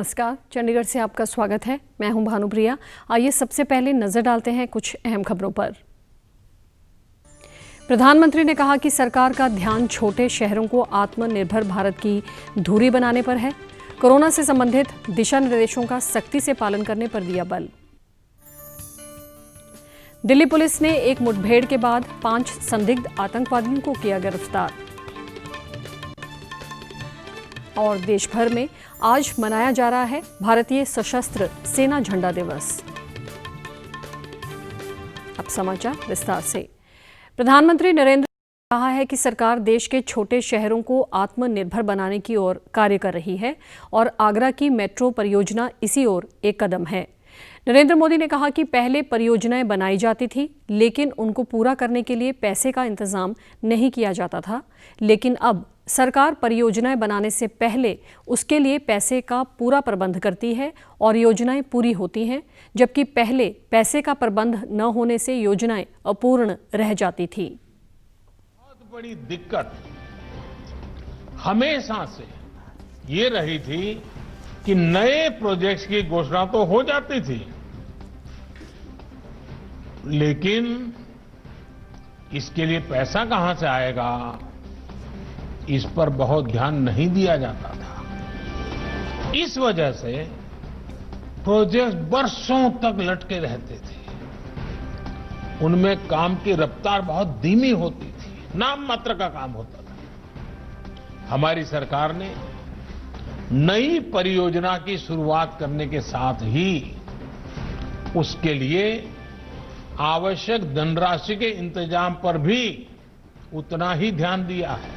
नमस्कार, चंडीगढ़ से आपका स्वागत है। मैं हूं भानुप्रिया। आइए सबसे पहले नजर डालते हैं कुछ अहम खबरों पर। प्रधानमंत्री ने कहा कि सरकार का ध्यान छोटे शहरों को आत्मनिर्भर भारत की धुरी बनाने पर है। कोरोना से संबंधित दिशा निर्देशों का सख्ती से पालन करने पर दिया बल। दिल्ली पुलिस ने एक मुठभेड़ के बाद 5 संदिग्ध आतंकवादियों को किया गिरफ्तार। और देश भर में आज मनाया जा रहा है भारतीय सशस्त्र सेना झंडा दिवस। अब समाचार विस्तार से। प्रधानमंत्री नरेंद्र मोदी ने कहा है कि सरकार देश के छोटे शहरों को आत्मनिर्भर बनाने की ओर कार्य कर रही है और आगरा की मेट्रो परियोजना इसी ओर एक कदम है। नरेंद्र मोदी ने कहा कि पहले परियोजनाएं बनाई जाती थी, लेकिन उनको पूरा करने के लिए पैसे का इंतजाम नहीं किया जाता था। लेकिन अब सरकार परियोजनाएं बनाने से पहले उसके लिए पैसे का पूरा प्रबंध करती है और योजनाएं पूरी होती हैं, जबकि पहले पैसे का प्रबंध न होने से योजनाएं अपूर्ण रह जाती थी। बहुत बड़ी दिक्कत हमेशा से ये रही थी कि नए प्रोजेक्ट्स की घोषणा तो हो जाती थी, लेकिन इसके लिए पैसा कहां से आएगा, इस पर बहुत ध्यान नहीं दिया जाता था। इस वजह से प्रोजेक्ट बरसों तक लटके रहते थे। उनमें काम की रफ्तार बहुत धीमी होती थी, नाम मात्र का काम होता था। हमारी सरकार ने नई परियोजना की शुरुआत करने के साथ ही उसके लिए आवश्यक धनराशि के इंतजाम पर भी उतना ही ध्यान दिया है।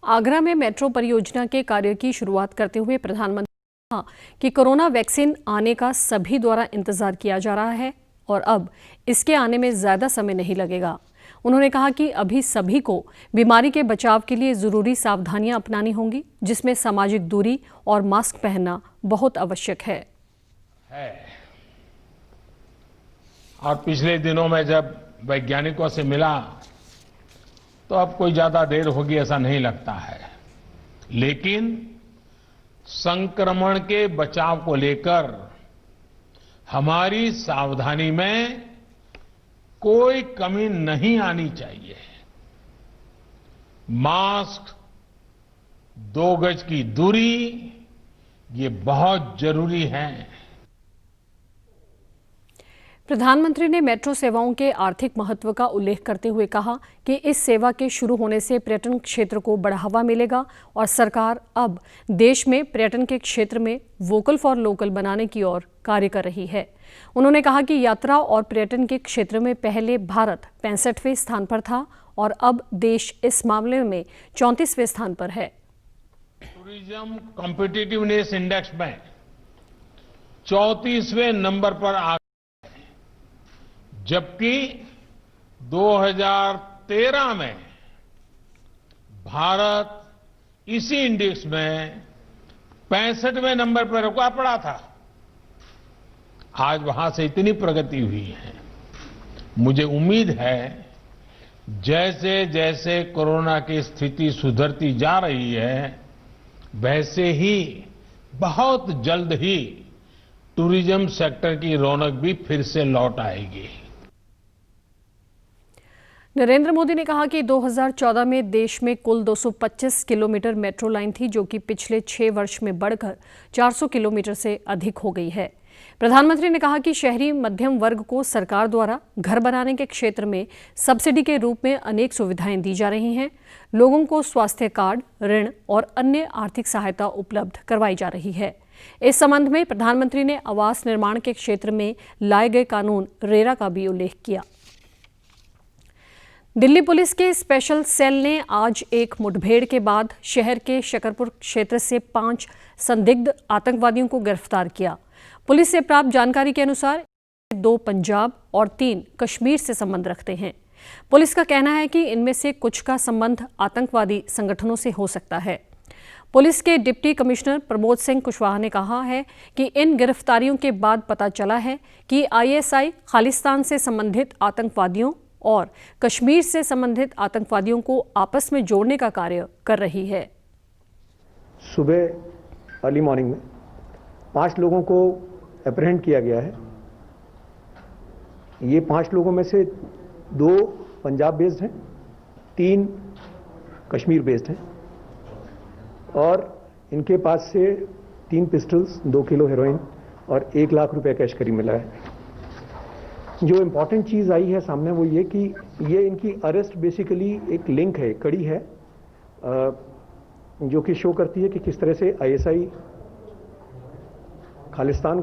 आगरा में मेट्रो परियोजना के कार्य की शुरुआत करते हुए प्रधानमंत्री ने कहा कि कोरोना वैक्सीन आने का सभी द्वारा इंतजार किया जा रहा है और अब इसके आने में ज्यादा समय नहीं लगेगा। उन्होंने कहा कि अभी सभी को बीमारी के बचाव के लिए जरूरी सावधानियां अपनानी होंगी, जिसमें सामाजिक दूरी और मास्क पहनना बहुत आवश्यक है। और पिछले दिनों में जब वैज्ञानिकों से मिला तो अब कोई ज्यादा देर होगी ऐसा नहीं लगता है, लेकिन संक्रमण के बचाव को लेकर हमारी सावधानी में कोई कमी नहीं आनी चाहिए। मास्क, 2 गज की दूरी, ये बहुत जरूरी है। प्रधानमंत्री ने मेट्रो सेवाओं के आर्थिक महत्व का उल्लेख करते हुए कहा कि इस सेवा के शुरू होने से पर्यटन क्षेत्र को बढ़ावा मिलेगा और सरकार अब देश में पर्यटन के क्षेत्र में वोकल फॉर लोकल बनाने की ओर कार्य कर रही है। उन्होंने कहा कि यात्रा और पर्यटन के क्षेत्र में पहले भारत 65वें स्थान पर था और अब देश इस मामले में 34वें स्थान पर है। टूरिज्म कॉम्पिटिटिवनेस इंडेक्स में 34वें नंबर पर आ, जबकि 2013 में भारत इसी इंडेक्स में 65वें नंबर पर रुका पड़ा था। आज वहां से इतनी प्रगति हुई है। मुझे उम्मीद है जैसे जैसे कोरोना की स्थिति सुधरती जा रही है, वैसे ही बहुत जल्द ही टूरिज्म सेक्टर की रौनक भी फिर से लौट आएगी। नरेंद्र मोदी ने कहा कि 2014 में देश में कुल 225 किलोमीटर मेट्रो लाइन थी, जो कि पिछले 6 वर्ष में बढ़कर 400 किलोमीटर से अधिक हो गई है। प्रधानमंत्री ने कहा कि शहरी मध्यम वर्ग को सरकार द्वारा घर बनाने के क्षेत्र में सब्सिडी के रूप में अनेक सुविधाएं दी जा रही हैं। लोगों को स्वास्थ्य कार्ड, ऋण और अन्य आर्थिक सहायता उपलब्ध करवाई जा रही है। इस संबंध में प्रधानमंत्री ने आवास निर्माण के क्षेत्र में लाए गए कानून रेरा का भी उल्लेख किया। दिल्ली पुलिस के स्पेशल सेल ने आज एक मुठभेड़ के बाद शहर के शकरपुर क्षेत्र से 5 संदिग्ध आतंकवादियों को गिरफ्तार किया। पुलिस से प्राप्त जानकारी के अनुसार 2 पंजाब और 3 कश्मीर से संबंध रखते हैं। पुलिस का कहना है कि इनमें से कुछ का संबंध आतंकवादी संगठनों से हो सकता है। पुलिस के डिप्टी कमिश्नर प्रमोद सिंह कुशवाहा ने कहा है कि इन गिरफ्तारियों के बाद पता चला है कि आईएसआई खालिस्तान से संबंधित आतंकवादियों और कश्मीर से संबंधित आतंकवादियों को आपस में जोड़ने का कार्य कर रही है। सुबह अर्ली मॉर्निंग में 5 लोगों को अप्रहेंड किया गया है। ये 5 लोगों में से 2 पंजाब बेस्ड हैं, 3 कश्मीर बेस्ड हैं और इनके पास से 3 पिस्टल्स, 2 किलो हेरोइन और 1 लाख रुपए कैश करीब मिला है। जो इम्पॉर्टेंट चीज़ आई है सामने वो ये कि ये इनकी अरेस्ट बेसिकली एक लिंक है, कड़ी है, जो कि शो करती है कि किस तरह से आईएसआई खालिस्तान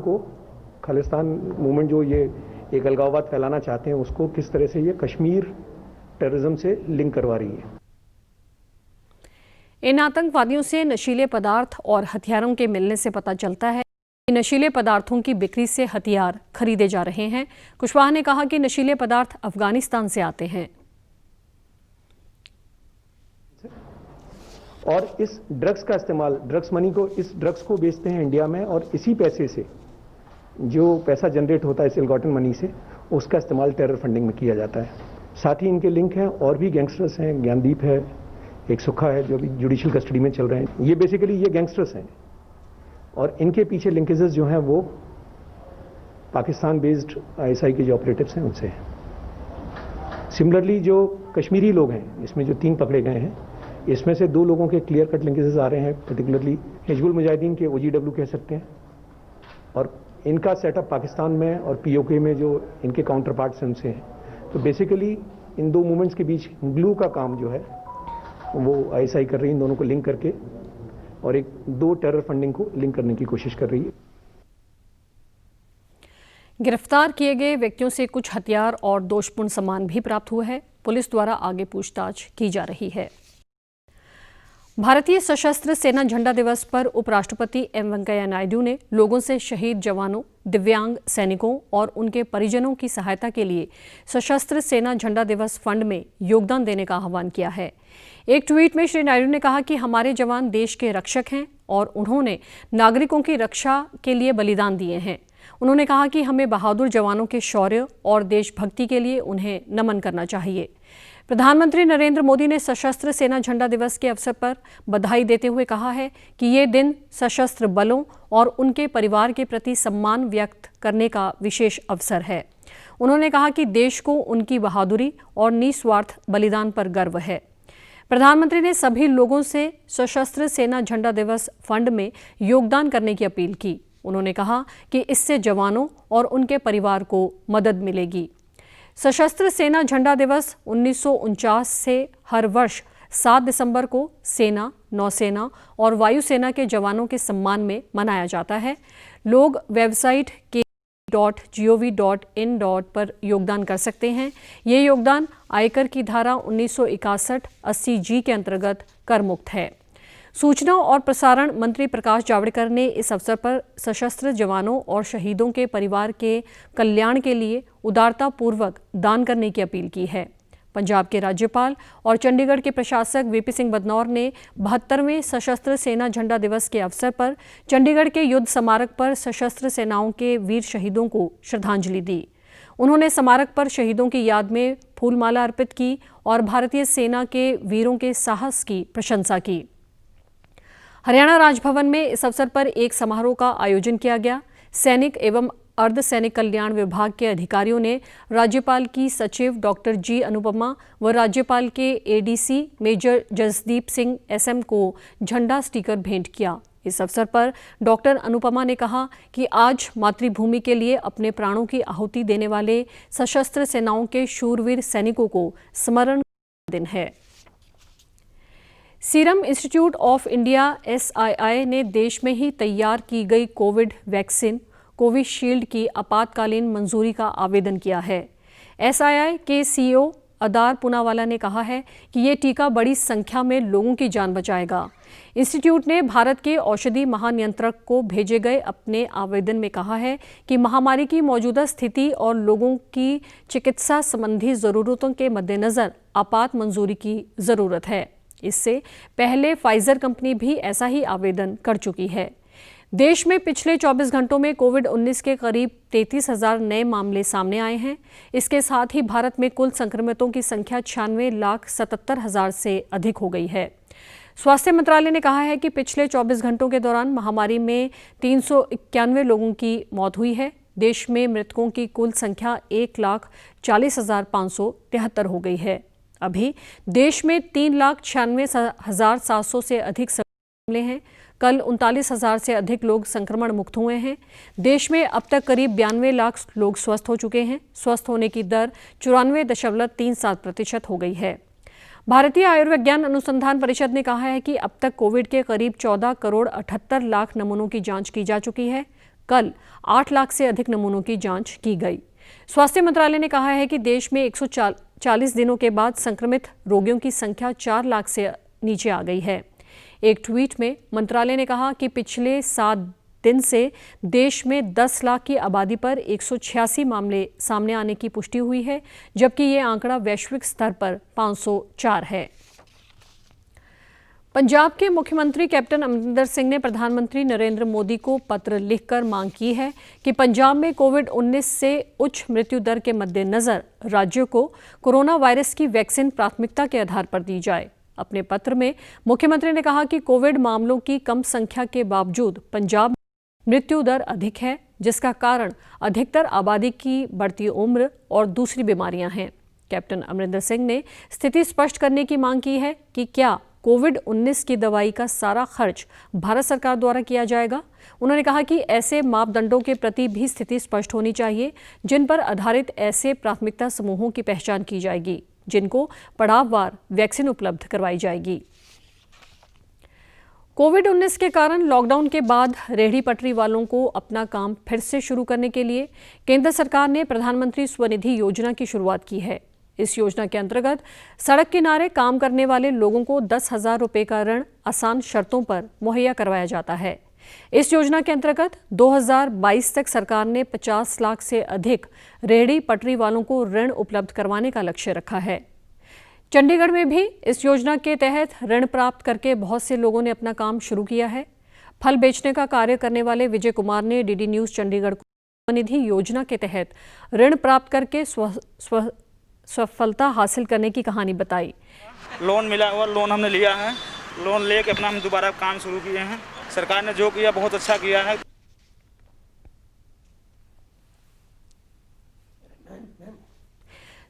मूवमेंट जो ये एक अलगाववाद फैलाना चाहते हैं उसको किस तरह से ये कश्मीर टेररिज्म से लिंक करवा रही है। इन आतंकवादियों से नशीले पदार्थ और हथियारों के मिलने से पता चलता है कि नशीले पदार्थों की बिक्री से हथियार खरीदे जा रहे हैं। कुशवाहा ने कहा कि नशीले पदार्थ अफगानिस्तान से आते हैं और इस ड्रग्स का इस्तेमाल, इस ड्रग्स को बेचते हैं इंडिया में और इसी पैसे से जो पैसा जनरेट होता है इस इलगॉटन मनी से, उसका इस्तेमाल टेरर फंडिंग में किया जाता है। साथ ही इनके लिंक हैं और भी गैंगस्टर्स हैं, ज्ञानदीप है, एक सुखा है जो भी जुडिशियल कस्टडी में चल रहे हैं। ये बेसिकली ये गैंगस्टर्स हैं और इनके पीछे लिंकेजेस जो हैं वो पाकिस्तान बेस्ड आईएसआई के जो ऑपरेटिव्स हैं उनसे हैं। सिमिलरली जो कश्मीरी लोग हैं, इसमें जो 3 पकड़े गए हैं, इसमें से 2 लोगों के क्लियर कट लिंकेजेस आ रहे हैं, पर्टिकुलरली हिजबुल मुजाहिदीन के OGW कह सकते हैं और इनका सेटअप पाकिस्तान में और POK में जो इनके काउंटर पार्ट्स हैं उनसे है। तो बेसिकली इन 2 मूवमेंट्स के बीच ग्लू का काम जो है वो आईएसआई कर रही है, इन दोनों को लिंक करके और 2 टेरर फंडिंग को लिंक करने की कोशिश कर रही है। गिरफ्तार किए गए व्यक्तियों से कुछ हथियार और दोषपूर्ण सामान भी प्राप्त हुआ है। पुलिस द्वारा आगे पूछताछ की जा रही है। भारतीय सशस्त्र सेना झंडा दिवस पर उपराष्ट्रपति एम वेंकैया नायडू ने लोगों से शहीद जवानों, दिव्यांग सैनिकों और उनके परिजनों की सहायता के लिए सशस्त्र सेना झंडा दिवस फंड में योगदान देने का आह्वान किया है। एक ट्वीट में श्री नायडू ने कहा कि हमारे जवान देश के रक्षक हैं और उन्होंने नागरिकों की रक्षा के लिए बलिदान दिए हैं। उन्होंने कहा कि हमें बहादुर जवानों के शौर्य और देशभक्ति के लिए उन्हें नमन करना चाहिए। प्रधानमंत्री नरेंद्र मोदी ने सशस्त्र सेना झंडा दिवस के अवसर पर बधाई देते हुए कहा है कि ये दिन सशस्त्र बलों और उनके परिवार के प्रति सम्मान व्यक्त करने का विशेष अवसर है। उन्होंने कहा कि देश को उनकी बहादुरी और निस्वार्थ बलिदान पर गर्व है। प्रधानमंत्री ने सभी लोगों से सशस्त्र सेना झंडा दिवस फंड में योगदान करने की अपील की। उन्होंने कहा कि इससे जवानों और उनके परिवार को मदद मिलेगी। सशस्त्र सेना झंडा दिवस 1949 से हर वर्ष 7 दिसंबर को सेना, नौसेना और वायुसेना के जवानों के सम्मान में मनाया जाता है। लोग वेबसाइट KG.gov.in पर योगदान कर सकते हैं। ये योगदान आयकर की धारा 1961-80G के अंतर्गत कर मुक्त है। सूचना और प्रसारण मंत्री प्रकाश जावड़ेकर ने इस अवसर पर सशस्त्र जवानों और शहीदों के परिवार के कल्याण के लिए उदारतापूर्वक दान करने की अपील की है। पंजाब के राज्यपाल और चंडीगढ़ के प्रशासक VP सिंह बदनौर ने 72वें सशस्त्र सेना झंडा दिवस के अवसर पर चंडीगढ़ के युद्ध स्मारक पर सशस्त्र सेनाओं के वीर शहीदों को श्रद्धांजलि दी। उन्होंने स्मारक पर शहीदों की याद में फूलमाला अर्पित की और भारतीय सेना के वीरों के साहस की प्रशंसा की। हरियाणा राजभवन में इस अवसर पर एक समारोह का आयोजन किया गया। सैनिक एवं अर्धसैनिक कल्याण विभाग के अधिकारियों ने राज्यपाल की सचिव डॉक्टर G अनुपमा व राज्यपाल के ADC major Jasdeep Singh SM को झंडा स्टिकर भेंट किया। इस अवसर पर डॉक्टर अनुपमा ने कहा कि आज मातृभूमि के लिए अपने प्राणों की आहुति देने वाले सशस्त्र सेनाओं के शूरवीर सैनिकों को स्मरण करने का दिन है। Serum institute of India SII ने देश में ही तैयार की गई कोविड वैक्सीन कोविशील्ड की आपातकालीन मंजूरी का आवेदन किया है। SII के CEO अदार पूनावाला ने कहा है कि ये टीका बड़ी संख्या में लोगों की जान बचाएगा। इंस्टीट्यूट ने भारत के औषधि महानियंत्रक को भेजे गए अपने आवेदन में कहा है कि महामारी की मौजूदा स्थिति और लोगों की चिकित्सा संबंधी ज़रूरतों के मद्देनज़र आपात मंजूरी की ज़रूरत है। इससे पहले फाइजर कंपनी भी ऐसा ही आवेदन कर चुकी है। देश में पिछले 24 घंटों में कोविड-19 के करीब 33,000 नए मामले सामने आए हैं। इसके साथ ही भारत में कुल संक्रमितों की संख्या 96,77,000 से अधिक हो गई है। स्वास्थ्य मंत्रालय ने कहा है कि पिछले 24 घंटों के दौरान महामारी में 391 लोगों की मौत हुई है। देश में मृतकों की कुल संख्या 1,40,573 हो गई है। अभी देश में 3,96,700 से अधिक मामले हैं। कल 39,000 से अधिक लोग संक्रमण मुक्त हुए हैं। देश में अब तक करीब 92 लाख लोग स्वस्थ हो चुके हैं। स्वस्थ होने की दर 94.37% हो गई है। भारतीय आयुर्विज्ञान अनुसंधान परिषद ने कहा है कि अब तक कोविड के करीब 14 करोड़ 78 लाख नमूनों की जांच की जा चुकी है। कल 8 लाख से अधिक नमूनों की जांच की गई। स्वास्थ्य मंत्रालय ने कहा है कि देश में 140 दिनों के बाद संक्रमित रोगियों की संख्या 4 लाख से नीचे आ गई है। एक ट्वीट में मंत्रालय ने कहा कि पिछले 7 दिन से देश में 10 लाख की आबादी पर 186 मामले सामने आने की पुष्टि हुई है, जबकि ये आंकड़ा वैश्विक स्तर पर 504 है। पंजाब के मुख्यमंत्री कैप्टन अमरिंदर सिंह ने प्रधानमंत्री नरेंद्र मोदी को पत्र लिखकर मांग की है कि पंजाब में कोविड-19 से उच्च मृत्यु दर के मद्देनजर राज्य को कोरोना वायरस की वैक्सीन प्राथमिकता के आधार पर दी जाए। अपने पत्र में मुख्यमंत्री ने कहा कि कोविड मामलों की कम संख्या के बावजूद पंजाब में मृत्यु दर अधिक है, जिसका कारण अधिकतर आबादी की बढ़ती उम्र और दूसरी बीमारियां हैं। कैप्टन अमरिंदर सिंह ने स्थिति स्पष्ट करने की मांग की है कि क्या कोविड-19 की दवाई का सारा खर्च भारत सरकार द्वारा किया जाएगा। उन्होंने कहा कि ऐसे मापदंडों के प्रति भी स्थिति स्पष्ट होनी चाहिए, जिन पर आधारित ऐसे प्राथमिकता समूहों की पहचान की जाएगी, जिनको पड़ाववार वैक्सीन उपलब्ध करवाई जाएगी। कोविड-19 के कारण लॉकडाउन के बाद रेहड़ी पटरी वालों को अपना काम फिर से शुरू करने के लिए केंद्र सरकार ने प्रधानमंत्री स्वनिधि योजना की शुरुआत की है। इस योजना के अंतर्गत सड़क किनारे काम करने वाले लोगों को 10,000 रुपये का ऋण आसान शर्तों पर मुहैया करवाया जाता है। इस योजना के अंतर्गत 2022 तक सरकार ने 50 लाख से अधिक रेहड़ी पटरी वालों को ऋण उपलब्ध करवाने का लक्ष्य रखा है। चंडीगढ़ में भी इस योजना के तहत ऋण प्राप्त करके बहुत से लोगों ने अपना काम शुरू किया है। फल बेचने का कार्य करने वाले विजय कुमार ने डीडी न्यूज़ चंडीगढ़ को स्वनिधि योजना के तहत ऋण प्राप्त करके सफलता हासिल करने की कहानी बताई। लोन मिला हुआ, लोन हमने लिया है, लोन लेके अपना हम दोबारा काम शुरू किए हैं। सरकार ने जो किया बहुत अच्छा किया है।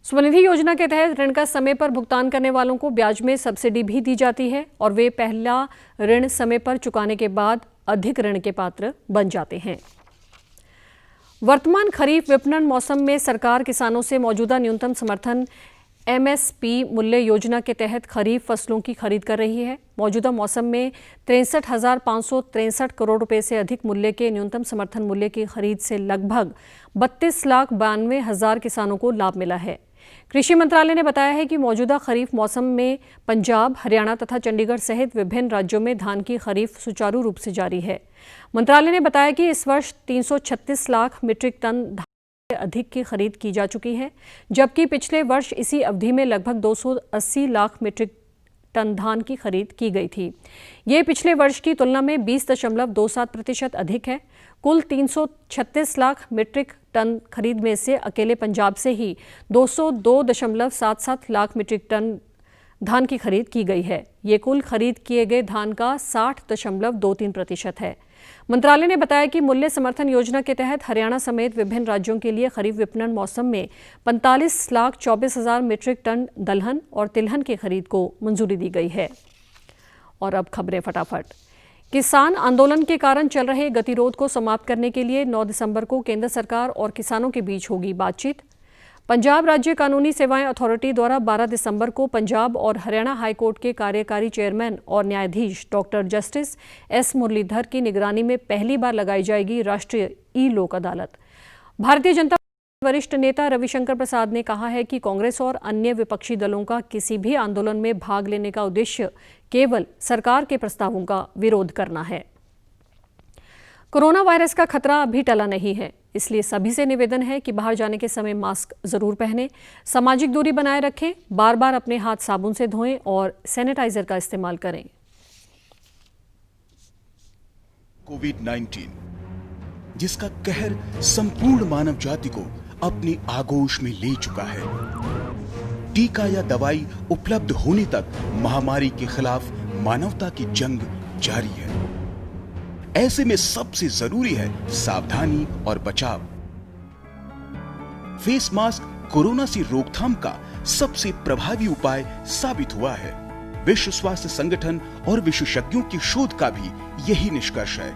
स्वनिधि योजना के तहत ऋण का समय पर भुगतान करने वालों को ब्याज में सब्सिडी भी दी जाती है और वे पहला ऋण समय पर चुकाने के बाद अधिक ऋण के पात्र बन जाते हैं। वर्तमान खरीफ विपणन मौसम में सरकार किसानों से मौजूदा न्यूनतम समर्थन MSP मूल्य योजना के तहत खरीफ फसलों की खरीद कर रही है। मौजूदा मौसम में 63,563 करोड़ रुपए से अधिक मूल्य के न्यूनतम समर्थन मूल्य की खरीद से लगभग 32,92,000 किसानों को लाभ मिला है। कृषि मंत्रालय ने बताया है कि मौजूदा खरीफ मौसम में पंजाब, हरियाणा तथा चंडीगढ़ सहित विभिन्न राज्यों में धान की खरीफ सुचारू रूप से जारी है। मंत्रालय ने बताया कि इस वर्ष 336 लाख मीट्रिक टन धान से अधिक की खरीद की जा चुकी है, जबकि पिछले वर्ष इसी अवधि में लगभग 280 लाख मीट्रिक टन धान की खरीद की गई थी। ये पिछले वर्ष की तुलना में 20.27% अधिक है। कुल 336 लाख मीट्रिक टन खरीद में से अकेले पंजाब से ही 202.77 लाख मीट्रिक टन धान की खरीद की गई है। ये कुल खरीद किए गए धान का 60.23% है। मंत्रालय ने बताया कि मूल्य समर्थन योजना के तहत हरियाणा समेत विभिन्न राज्यों के लिए खरीफ विपणन मौसम में 45,24,000 मीट्रिक टन दलहन और तिलहन की खरीद को मंजूरी दी गई है। और अब खबरें फटाफट। किसान आंदोलन के कारण चल रहे गतिरोध को समाप्त करने के लिए 9 दिसंबर को केंद्र सरकार और किसानों के बीच होगी बातचीत। पंजाब राज्य कानूनी सेवाएं अथॉरिटी द्वारा 12 दिसंबर को पंजाब और हरियाणा हाईकोर्ट के कार्यकारी चेयरमैन और न्यायाधीश डॉक्टर जस्टिस S मुरलीधर की निगरानी में पहली बार लगाई जाएगी राष्ट्रीय ई-लोक अदालत। भारतीय जनता पार्टी के वरिष्ठ नेता रविशंकर प्रसाद ने कहा है कि कांग्रेस और अन्य विपक्षी दलों का किसी भी आंदोलन में भाग लेने का उद्देश्य केवल सरकार के प्रस्तावों का विरोध करना है। कोरोना वायरस का खतरा अभी टला नहीं है, इसलिए सभी से निवेदन है कि बाहर जाने के समय मास्क जरूर पहनें, सामाजिक दूरी बनाए रखें, बार बार अपने हाथ साबुन से धोएं और सैनिटाइजर का इस्तेमाल करें। कोविड-19 जिसका कहर संपूर्ण मानव जाति को अपनी आगोश में ले चुका है। टीका या दवाई उपलब्ध होने तक महामारी के खिलाफ मानवता की जंग जारी है। ऐसे में सबसे जरूरी है सावधानी और बचाव। फेस मास्क कोरोना से रोकथाम का सबसे प्रभावी उपाय साबित हुआ है। विश्व स्वास्थ्य संगठन और विशेषज्ञों की शोध का भी यही निष्कर्ष है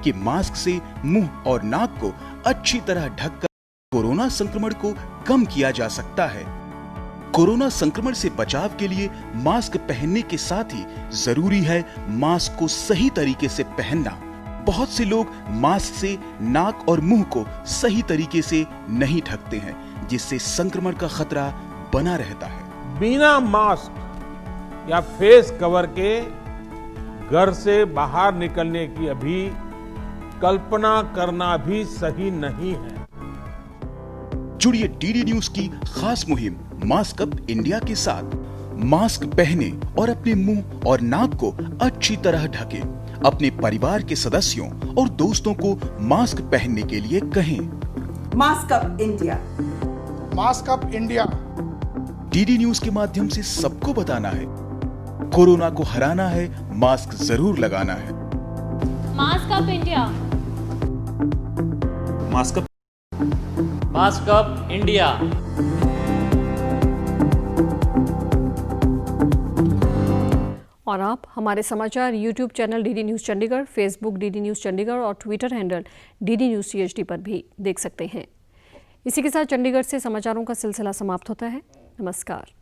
कि मास्क से मुंह और नाक को अच्छी तरह ढककर कोरोना संक्रमण को कम किया जा सकता है। कोरोना संक्रमण से बचाव के लिए मास्क पहनने के साथ ही जरूरी है मास्क को सही तरीके से पहनना। बहुत से लोग मास्क से नाक और मुंह को सही तरीके से नहीं ढकते हैं, जिससे संक्रमण का खतरा बना रहता है। बिना मास्क या फेस कवर के घर से बाहर निकलने की अभी कल्पना करना भी सही नहीं है। जुड़िए डीडी न्यूज की खास मुहिम मास्क अप इंडिया के साथ। मास्क पहने और अपने मुंह और नाक को अच्छी तरह ढकें। अपने परिवार के सदस्यों और दोस्तों को मास्क पहनने के लिए कहें। Mask up India. Mask up India. DD news के माध्यम से सबको बताना है, कोरोना को हराना है, मास्क जरूर लगाना है। Mask up India. Mask up mask up India. और आप हमारे समाचार YouTube channel DD news Chandigarh, Facebook DD news Chandigarh और Twitter handle DD news CHD पर भी देख सकते हैं। इसी के साथ चंडीगढ़ से समाचारों का सिलसिला समाप्त होता है। नमस्कार।